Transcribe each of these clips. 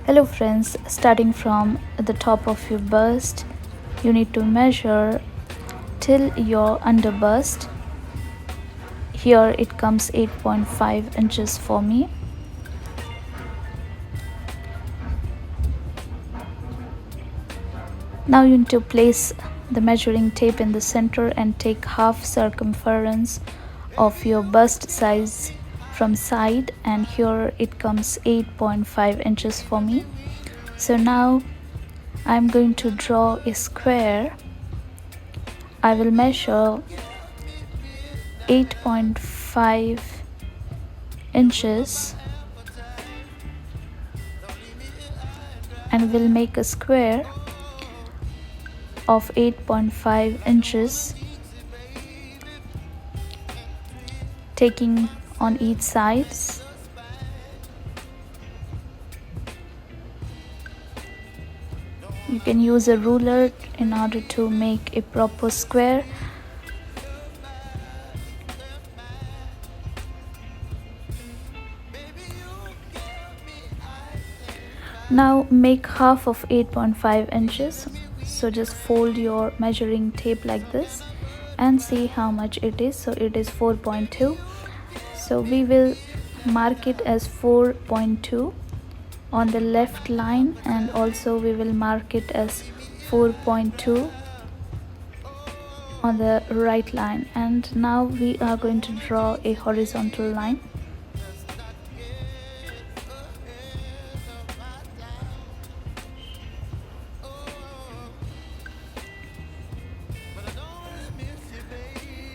Hello friends, starting from the top of your bust, you need to measure till your under bust. Here it comes 8.5 inches for me. Now you need to place the measuring tape in the center and take half circumference of your bust size from side, and here it comes 8.5 inches for me. So now I'm going to draw a square. I will measure 8.5 inches and will make a square of 8.5 inches, taking on each sides. You can use a ruler in order to make a proper square. Now make half of 8.5 inches. So just fold your measuring tape like this and see how much it is. So it is 4.2. So we will mark it as 4.2 on the left line, and also we will mark it as 4.2 on the right line. And now we are going to draw a horizontal line.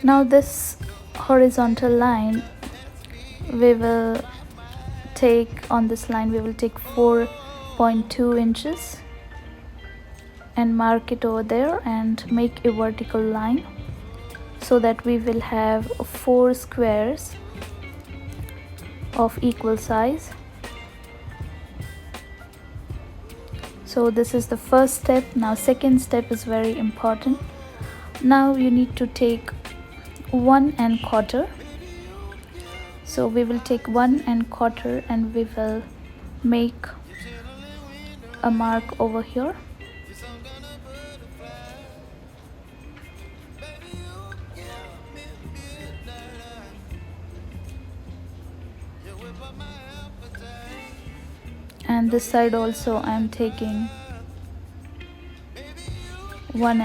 Now this horizontal line, we will take on this line, we will take 4.2 inches and mark it over there and make a vertical line, so that we will have 4 squares of equal size. So this is the first step. Now second step is very important. Now you need to take 1 1/4. So we will take 1 1/4 and we will make a mark over here. And this side also I am taking 1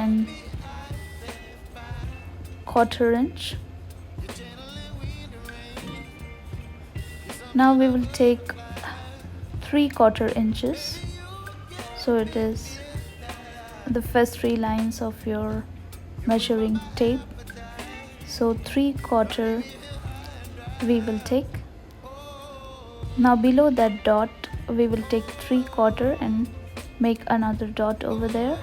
1/4 inch. Now we will take 3/4 inches. So it is the first 3 lines of your measuring tape. So 3/4 we will take. Now below that dot we will take 3/4 and make another dot over there.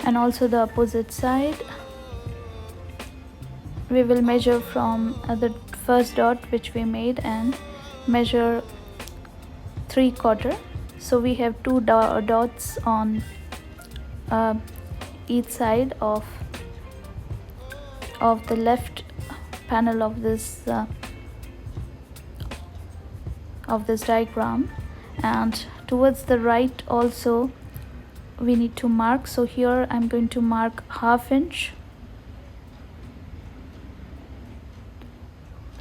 And also the opposite side, we will measure from the first dot which we made and measure 3/4. So we have 2 dots on each side of the left panel of this diagram, and towards the right also we need to mark. So here I'm going to mark 1/2 inch.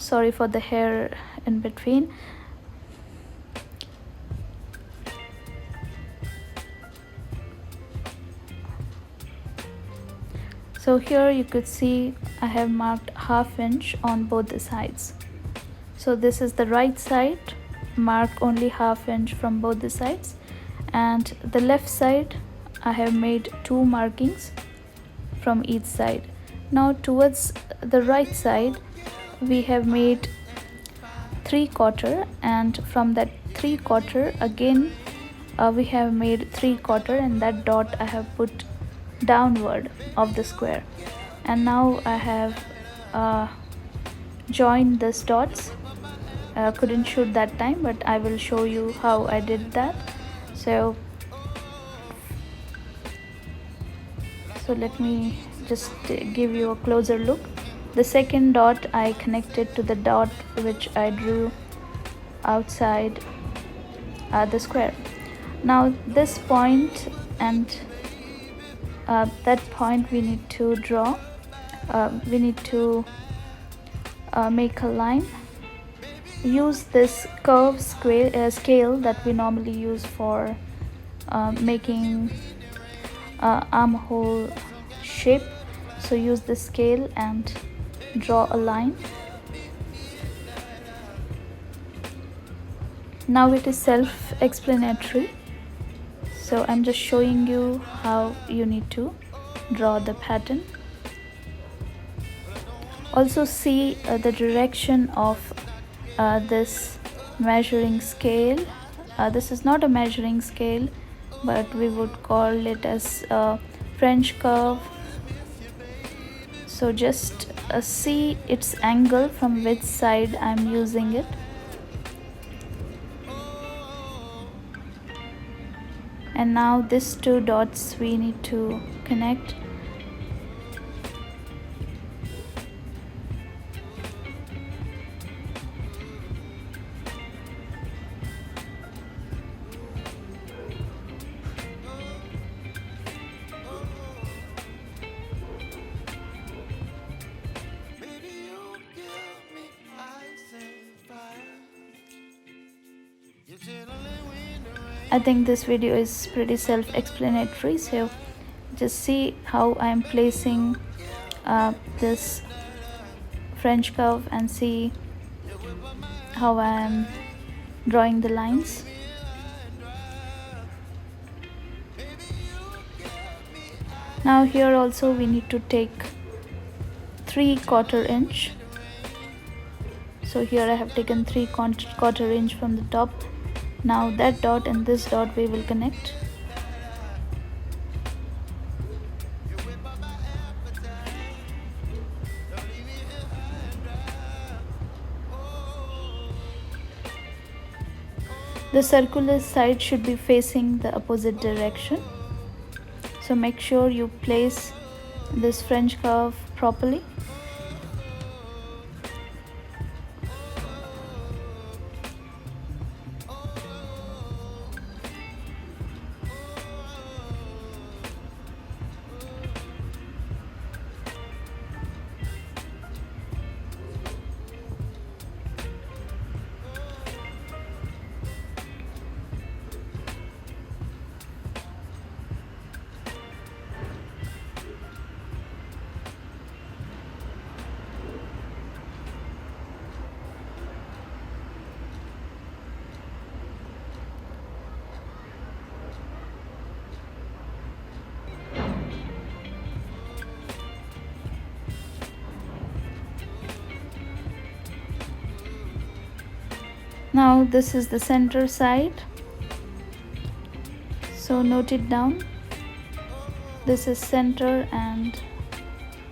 Sorry for the hair in between. So here you could see I have marked 1/2 inch on both the sides. So this is the right side, mark only 1/2 inch from both the sides, and the left side I have made 2 markings from each side. Now towards the right side we have made 3/4, and from that 3/4 again we have made 3/4, and that dot I have put downward of the square. And now I have joined these dots. Couldn't shoot that time, but I will show you how I did that. So let me just give you a closer look. The second dot I connected to the dot which I drew outside the square. Now this point and that point we need to draw. We need to make a line. Use this curve scale that we normally use for making armhole shape. So use the scale and draw a line. Now it is self-explanatory, so I'm just showing you how you need to draw the pattern. Also see the direction of this measuring scale. This is not a measuring scale, but we would call it as a French curve. So just see its angle from which side I'm using it. And now these two dots we need to connect. I think this video is pretty self-explanatory, so just see how I am placing this French curve and see how I am drawing the lines. Now here also we need to take 3/4 inch. So here I have taken 3/4 inch from the top. Now that dot and this dot we will connect. The circular side should be facing the opposite direction. So make sure you place this French curve properly. Now this is the center side, so note it down. This is center and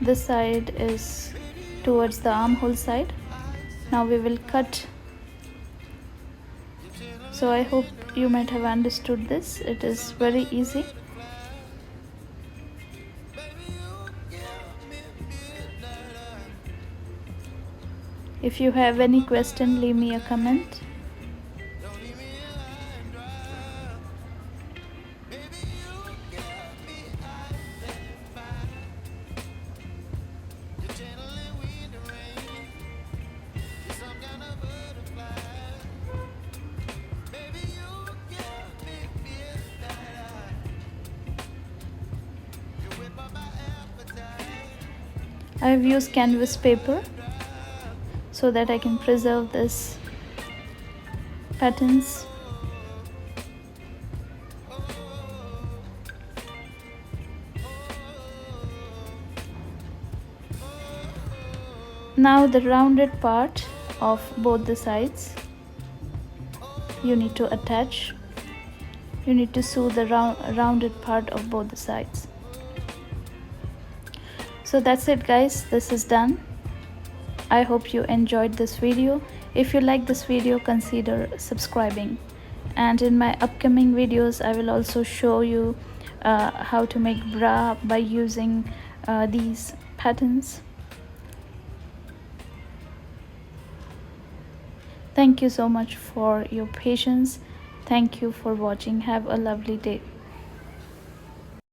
this side is towards the armhole side. Now we will cut. So I hope you might have understood this. It is very easy. If you have any question, leave me a comment. I have used canvas paper so that I can preserve this patterns. Now the rounded part of both the sides you need to attach. You need to sew the rounded part of both the sides. So that's it guys, this is done. I hope you enjoyed this video. If you like this video, consider subscribing, and in my upcoming videos I will also show you how to make bra by using these patterns. Thank you so much for your patience. Thank you for watching. Have a lovely day.